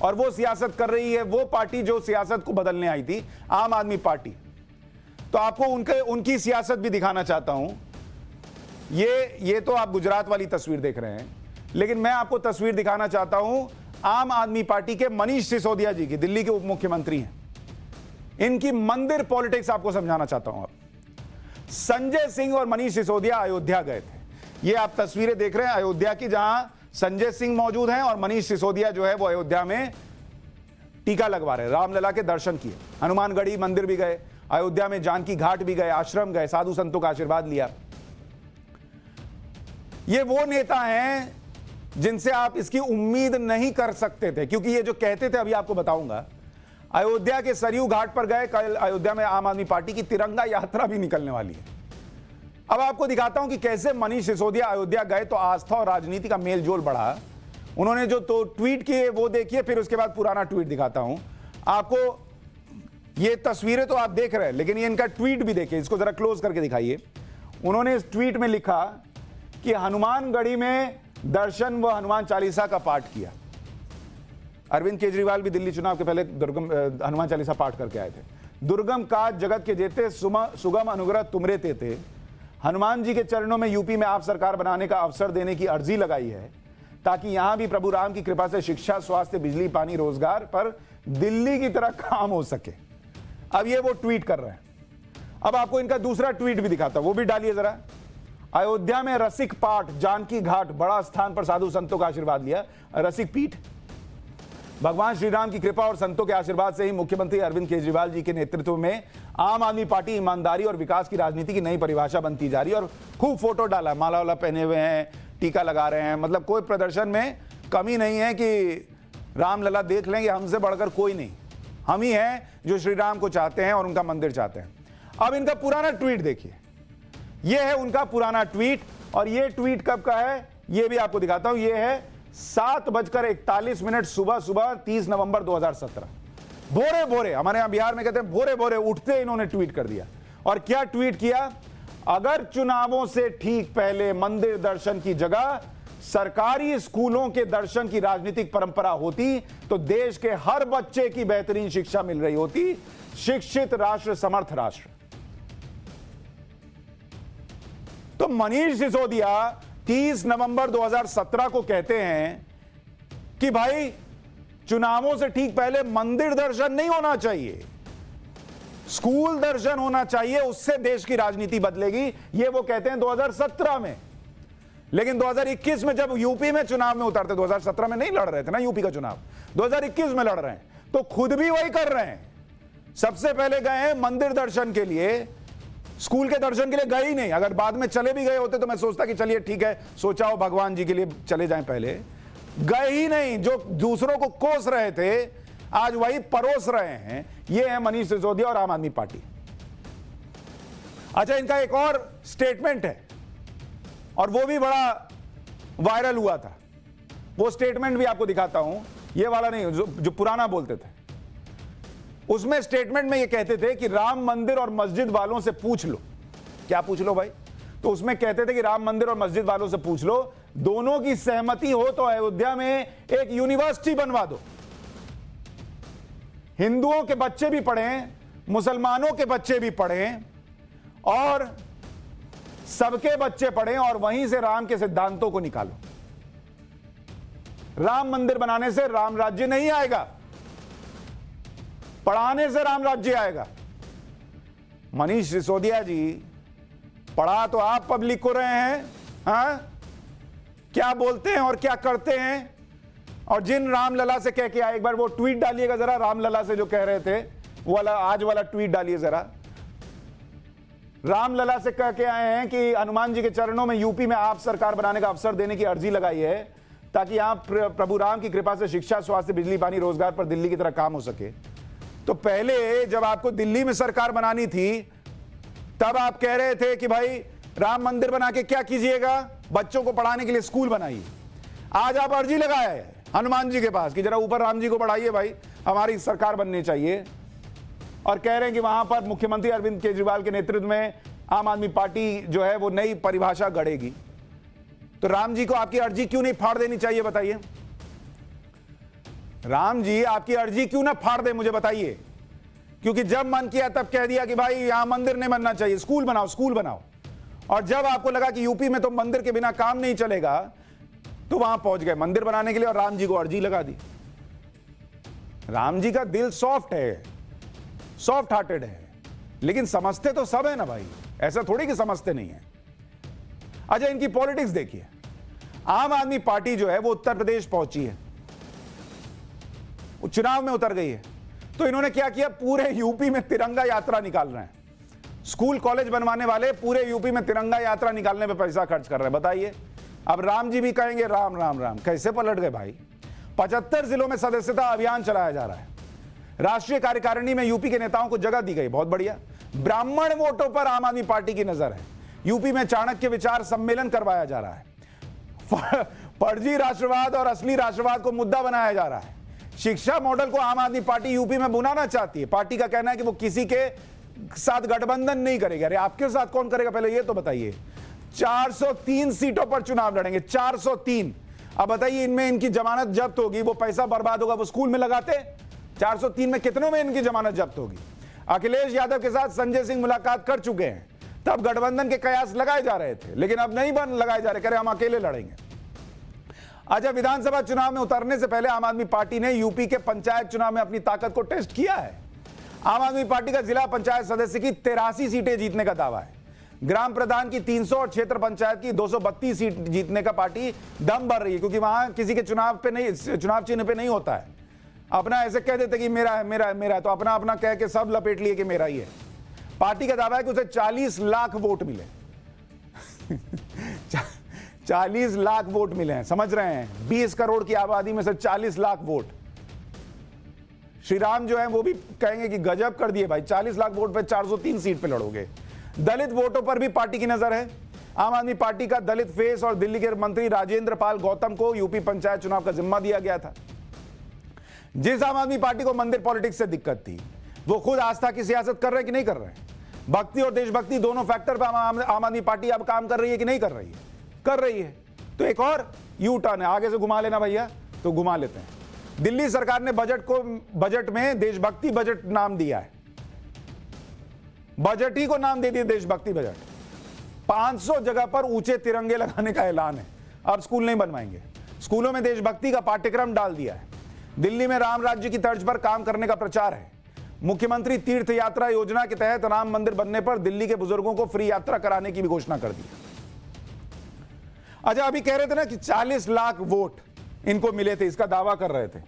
और वो सियासत कर रही है वो पार्टी जो सियासत को बदलने आई थी, आम आदमी पार्टी। तो आपको उनकी सियासत भी दिखाना चाहता हूं। ये तो आप गुजरात वाली तस्वीर देख रहे हैं, लेकिन मैं आपको तस्वीर दिखाना चाहता हूं आम आदमी पार्टी के मनीष सिसोदिया जी की, दिल्ली के उप मुख्यमंत्री हैं। इनकी मंदिर पॉलिटिक्स आपको समझाना चाहता हूं। अब संजय सिंह और मनीष सिसोदिया अयोध्या गए थे। ये आप तस्वीरें देख रहे हैं अयोध्या की, जहां संजय सिंह मौजूद हैं और मनीष सिसोदिया जो है वो अयोध्या में टीका लगवा रहे, रामलला के दर्शन किए, हनुमानगढ़ी मंदिर भी गए, अयोध्या में जानकी घाट भी गए, आश्रम गए, साधु संतों का आशीर्वाद लिया। ये वो नेता हैं जिनसे आप इसकी उम्मीद नहीं कर सकते थे, क्योंकि ये जो कहते थे, अभी आपको बताऊंगा, अयोध्या के सरयू घाट पर गए, कल अयोध्या में आम आदमी पार्टी की तिरंगा यात्रा भी निकलने वाली है। अब आपको दिखाता हूं कि कैसे मनीष सिसोदिया अयोध्या गए तो आस्था और राजनीति का मेलजोल बढ़ा। उन्होंने जो तो ट्वीट किए वो देखिए, फिर उसके बाद पुराना ट्वीट दिखाता हूं आपको। ये तस्वीरें तो आप देख रहे हैं, लेकिन ये इनका ट्वीट भी देखिए, इसको जरा क्लोज करके दिखाइए। उन्होंने इस ट्वीट में लिखा कि हनुमानगढ़ी में दर्शन व हनुमान चालीसा का पाठ किया। अरविंद केजरीवाल भी दिल्ली चुनाव के पहले हनुमान चालीसा पाठ करके आए थे। दुर्गम काज जगत के जेते, सुगम अनुग्रह तुमरे तेते। हनुमान जी के चरणों में यूपी में आप सरकार बनाने का अवसर देने की अर्जी लगाई है, ताकि यहां भी प्रभु राम की कृपा से शिक्षा, स्वास्थ्य, बिजली, पानी, रोजगार पर दिल्ली की तरह काम हो सके। अब ये वो ट्वीट कर रहे हैं। अब आपको इनका दूसरा ट्वीट भी दिखाता हूं, वो भी डालिए जरा। अयोध्या में रसिक पाठ, जानकी घाट, बड़ा स्थान पर साधु संतों का आशीर्वाद लिया। रसिक पीठ, भगवान श्री राम की कृपा और संतों के आशीर्वाद से ही मुख्यमंत्री अरविंद केजरीवाल जी के नेतृत्व में आम आदमी पार्टी ईमानदारी और विकास की राजनीति की नई परिभाषा बनती जा रही है। और खूब फोटो डाला, माला वाला पहने हुए हैं, टीका लगा रहे हैं, मतलब कोई प्रदर्शन में कमी नहीं है कि रामलला देख लेंगे, हमसे बढ़कर कोई नहीं, हम ही हैं जो श्री राम को चाहते हैं और उनका मंदिर चाहते हैं। अब इनका पुराना ट्वीट देखिए, यह है उनका पुराना ट्वीट, और यह ट्वीट कब का है यह भी आपको दिखाता हूं। यह है 7:41 सुबह 30 नवंबर 2017। भोरे भोरे, हमारे यहां बिहार में कहते हैं भोरे भोरे उठते इन्होंने ट्वीट कर दिया। और क्या ट्वीट किया? अगर चुनावों से ठीक पहले मंदिर दर्शन की जगह सरकारी स्कूलों के दर्शन की राजनीतिक परंपरा होती तो देश के हर बच्चे की बेहतरीन शिक्षा मिल रही होती। शिक्षित राष्ट्र समर्थ राष्ट्र। तो मनीष सिसोदिया 30 नवंबर 2017 को कहते हैं कि भाई चुनावों से ठीक पहले मंदिर दर्शन नहीं होना चाहिए, स्कूल दर्शन होना चाहिए, उससे देश की राजनीति बदलेगी। ये वो कहते हैं 2017 में। लेकिन 2021 में जब यूपी में चुनाव में उतरते, 2017 में नहीं लड़ रहे थे ना यूपी का चुनाव, 2021 में लड़ रहे हैं, तो खुद भी वही कर रहे हैं। सबसे पहले गए हैं मंदिर दर्शन के लिए, स्कूल के दर्शन के लिए गए ही नहीं। अगर बाद में चले भी गए होते तो मैं सोचता कि चलिए ठीक है, सोचा हो भगवान जी के लिए चले जाएं, पहले गए ही नहीं। जो दूसरों को कोस रहे थे आज वही परोस रहे हैं। ये है मनीष सिसोदिया और आम आदमी पार्टी। अच्छा, इनका एक और स्टेटमेंट है और वो भी बड़ा वायरल हुआ था। वो स्टेटमेंट भी आपको दिखाता हूं, ये वाला नहीं, जो पुराना बोलते थे। उसमें स्टेटमेंट में ये कहते थे कि राम मंदिर और मस्जिद वालों से पूछ लो। क्या पूछ लो भाई? तो उसमें कहते थे कि राम मंदिर और मस्जिद वालों से पूछ लो, दोनों की सहमति हो तो अयोध्या में एक यूनिवर्सिटी बनवा दो, हिंदुओं के बच्चे भी पढ़ें, मुसलमानों के बच्चे भी पढ़ें और सबके बच्चे पढ़ें, और वहीं से राम के सिद्धांतों को निकालो। राम मंदिर बनाने से राम राज्य नहीं आएगा, पढ़ाने से राम राज्य आएगा। मनीष सिसोदिया जी, पढ़ा तो आप पब्लिक को रहे हैं, हाँ? क्या बोलते हैं और क्या करते हैं। और जिन रामलला से कह के आए, एक बार वो ट्वीट डालिएगा जरा, रामलला से जो कह रहे थे वो वाला, आज वाला ट्वीट डालिए जरा। रामलला से कह के आए हैं कि हनुमान जी के चरणों में यूपी में आप सरकार बनाने का अवसर देने की अर्जी लगाई है, ताकि यहां प्रभु राम की कृपा से शिक्षा, स्वास्थ्य, बिजली, पानी, रोजगार पर दिल्ली की तरह काम हो सके। तो पहले जब आपको दिल्ली में सरकार बनानी थी तब आप कह रहे थे कि भाई राम मंदिर बना के क्या कीजिएगा, बच्चों को पढ़ाने के लिए स्कूल बनाइए। आज आप अर्जी लगाए हैं हनुमान जी के पास कि जरा ऊपर राम जी को पढ़ाइए भाई, हमारी सरकार बननी चाहिए। और कह रहे हैं कि वहां पर मुख्यमंत्री अरविंद केजरीवाल के नेतृत्व में आम आदमी पार्टी जो है वो नई परिभाषा गढ़ेगी। तो राम जी को आपकी अर्जी क्यों नहीं फाड़ देनी चाहिए बताइए। राम जी आपकी अर्जी क्यों ना फाड़ दे, मुझे बताइए। क्योंकि जब मन किया तब कह दिया कि भाई यहां मंदिर नहीं बनना चाहिए, स्कूल बनाओ, स्कूल बनाओ। और जब आपको लगा कि यूपी में तो मंदिर के बिना काम नहीं चलेगा, तो वहां पहुंच गए मंदिर बनाने के लिए और राम जी को अर्जी लगा दी। राम जी का दिल सॉफ्ट है, सॉफ्ट हार्टेड है, लेकिन समझते तो सब है ना भाई, ऐसा थोड़ी कि समझते नहीं है। अच्छा, इनकी पॉलिटिक्स देखिए। आम आदमी पार्टी जो है वो उत्तर प्रदेश पहुंची है, चुनाव में उतर गई है, तो इन्होंने क्या किया, पूरे यूपी में तिरंगा यात्रा निकाल रहे हैं। स्कूल कॉलेज बनवाने वाले पूरे यूपी में तिरंगा यात्रा निकालने पे पैसा खर्च कर रहे हैं। बताइए, अब राम जी भी कहेंगे राम राम राम, कैसे पलट गए भाई। 75 जिलों में सदस्यता अभियान चलाया जा रहा है। राष्ट्रीय कार्यकारिणी में यूपी के नेताओं को जगह दी गई, बहुत बढ़िया। ब्राह्मण वोटों पर आम आदमी पार्टी की नजर है। यूपी में चाणक्य विचार सम्मेलन करवाया जा रहा है। फर्जी राष्ट्रवाद और असली राष्ट्रवाद को मुद्दा बनाया जा रहा है। शिक्षा मॉडल को आम आदमी पार्टी यूपी में बुनाना चाहती है। पार्टी का कहना है कि वो किसी के साथ गठबंधन नहीं करेगी। अरे आपके साथ कौन करेगा, पहले ये तो बताइए। 403 सीटों पर चुनाव लड़ेंगे, 403। अब बताइए, इनमें इनकी जमानत जब्त होगी, वो पैसा बर्बाद होगा, वो स्कूल में लगाते। 403 में कितनों में इनकी जमानत जब्त होगी। अखिलेश यादव के साथ संजय सिंह मुलाकात कर चुके हैं, तब गठबंधन के कयास लगाए जा रहे थे, लेकिन अब नहीं लगाए जा रहे, कह रहे हम अकेले लड़ेंगे। अच्छा, विधानसभा चुनाव में उतरने से पहले आम आदमी पार्टी ने यूपी के पंचायत चुनाव में अपनी ताकत को टेस्ट किया है। आम आदमी पार्टी का जिला पंचायत सदस्य की 83 सीटें जीतने का दावा है। ग्राम प्रधान की 300 और क्षेत्र पंचायत की 232 सीट जीतने का पार्टी दम भर रही है, क्योंकि वहां किसी के चुनाव चिन्ह पे नहीं होता है। अपना ऐसे कह देते कि मेरा है, मेरा है, मेरा है, तो अपना अपना कह के सब लपेट लिए कि मेरा ही है। पार्टी का दावा है कि उसे 40 लाख वोट मिले। 40 लाख वोट मिले हैं, समझ रहे हैं। 20 करोड़ की आबादी में से 40 लाख वोट। श्री राम जो है वो भी कहेंगे कि गजब कर दिए भाई, 40 लाख वोट पे 403 सीट पे लड़ोगे। दलित वोटों पर भी पार्टी की नजर है। आम आदमी पार्टी का दलित फेस और दिल्ली के मंत्री राजेंद्र पाल गौतम को यूपी पंचायत चुनाव का जिम्मा दिया गया था। जिस आम आदमी पार्टी को मंदिर पॉलिटिक्स से दिक्कत थी, वो खुद आस्था की सियासत कर रहे हैं कि नहीं कर रहे हैं। भक्ति और देशभक्ति दोनों फैक्टर पर आम आदमी पार्टी अब काम कर रही है कि नहीं कर रही है, कर रही है। तो एक और यू टर्न है, आगे से घुमा लेना भैया, तो घुमा लेते हैं। दिल्ली सरकार ने बजट में देशभक्ति बजट नाम दिया है। बजट ही को नाम दे दिया देशभक्ति बजट। 500 जगह पर ऊंचे तिरंगे लगाने का ऐलान है। अब स्कूल नहीं बनवाएंगे, स्कूलों में देशभक्ति का पाठ्यक्रम डाल दिया है। दिल्ली में राम राज्य की तर्ज पर काम करने का प्रचार है। मुख्यमंत्री तीर्थ यात्रा योजना के तहत राम मंदिर बनने पर दिल्ली के बुजुर्गों को फ्री यात्रा कराने की भी घोषणा कर दी। अच्छा, अभी कह रहे थे ना कि 40 लाख वोट इनको मिले थे, इसका दावा कर रहे थे।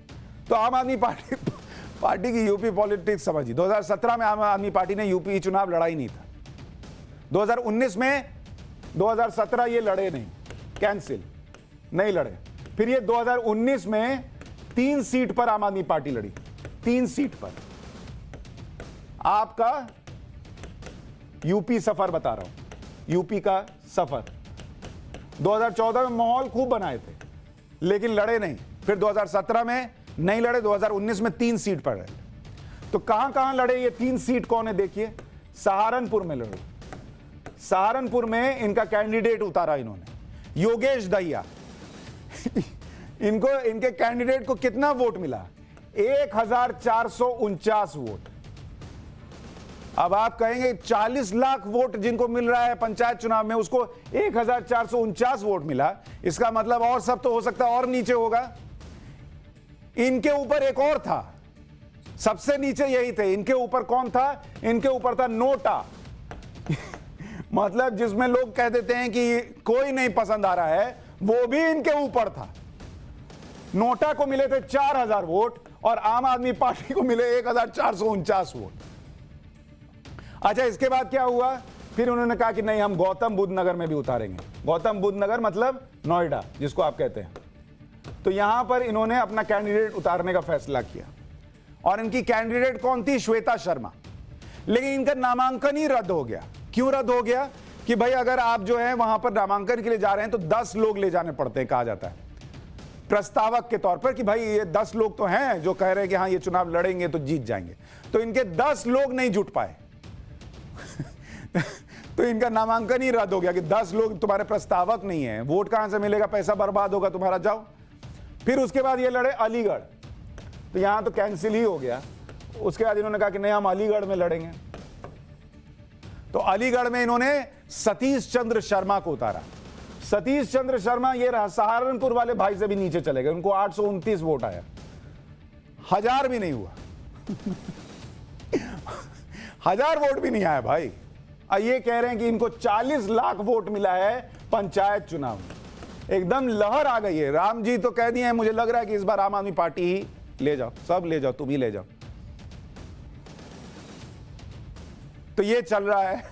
तो आम आदमी पार्टी की यूपी पॉलिटिक्स समझिए। 2017 में आम आदमी पार्टी ने यूपी चुनाव लड़ा ही नहीं था। 2019 में 2017 ये लड़े नहीं, कैंसिल, नहीं लड़े। फिर ये 2019 में 3 सीट पर आम आदमी पार्टी लड़ी, 3 सीट पर। आपका यूपी सफर बता रहा हूं, यूपी का सफर। 2014 में माहौल खूब बनाए थे, लेकिन लड़े नहीं। फिर 2017 में नहीं लड़े, 2019 में 3 सीट पर लड़े। तो कहां कहां लड़े ये 3 सीट कौन है, देखिए। सहारनपुर में लड़े। सहारनपुर में इनका कैंडिडेट उतारा इन्होंने, योगेश दहिया। इनके कैंडिडेट को कितना वोट मिला, 1449 वोट। अब आप कहेंगे 40 लाख वोट जिनको मिल रहा है पंचायत चुनाव में, उसको 1449 वोट मिला, इसका मतलब और सब तो हो सकता है और नीचे होगा। इनके ऊपर एक और था, सबसे नीचे यही थे। इनके ऊपर कौन था, इनके ऊपर था नोटा। मतलब जिसमें लोग कह देते हैं कि कोई नहीं पसंद आ रहा है, वो भी इनके ऊपर था। नोटा को मिले थे 4000 वोट और आम आदमी पार्टी को मिले 1449 वोट। अच्छा, इसके बाद क्या हुआ, फिर उन्होंने कहा कि नहीं, हम गौतम बुद्ध नगर में भी उतारेंगे। गौतम बुद्ध नगर मतलब नोएडा जिसको आप कहते हैं। तो यहां पर इन्होंने अपना कैंडिडेट उतारने का फैसला किया। और इनकी कैंडिडेट कौन थी, श्वेता शर्मा। लेकिन इनका नामांकन ही रद्द हो गया। क्यों रद्द हो गया, कि भाई अगर आप जो है वहां पर नामांकन के लिए जा रहे हैं तो 10 लोग ले जाने पड़ते हैं, कहा जाता है प्रस्तावक के तौर पर, कि भाई ये 10 लोग तो हैं जो कह रहे हैं कि हाँ ये चुनाव लड़ेंगे तो जीत जाएंगे। तो इनके 10 लोग नहीं जुट पाए। तो इनका नामांकन ही रद्द हो गया कि 10 लोग तुम्हारे प्रस्तावक नहीं है, वोट कहां से मिलेगा, पैसा बर्बाद होगा तुम्हारा, जाओ। फिर उसके बाद ये लड़े अलीगढ़। तो यहां तो कैंसिल ही हो गया। उसके बाद इन्होंने कहा कि नहीं, हम अलीगढ़ में लड़ेंगे। तो अलीगढ़ में इन्होंने सतीश चंद्र शर्मा को उतारा। सतीश चंद्र शर्मा ये रहा, सहारनपुर वाले भाई से भी नीचे चले गए, उनको 829 वोट आया, 1000 भी नहीं हुआ। 1000 वोट भी नहीं आया भाई। ये कह रहे हैं कि इनको 40 लाख वोट मिला है पंचायत चुनाव में। एकदम लहर आ गई है। राम जी तो कह दिए हैं, मुझे लग रहा है कि इस बार आम आदमी पार्टी ही ले जाओ, सब ले जाओ, तुम ही ले जाओ। तो ये चल रहा है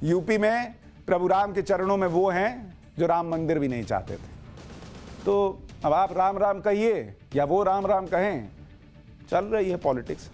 यूपी में। प्रभु राम के चरणों में वो हैं जो राम मंदिर भी नहीं चाहते थे। तो अब आप राम राम कहिए या वो राम राम कहें, चल रही है पॉलिटिक्स।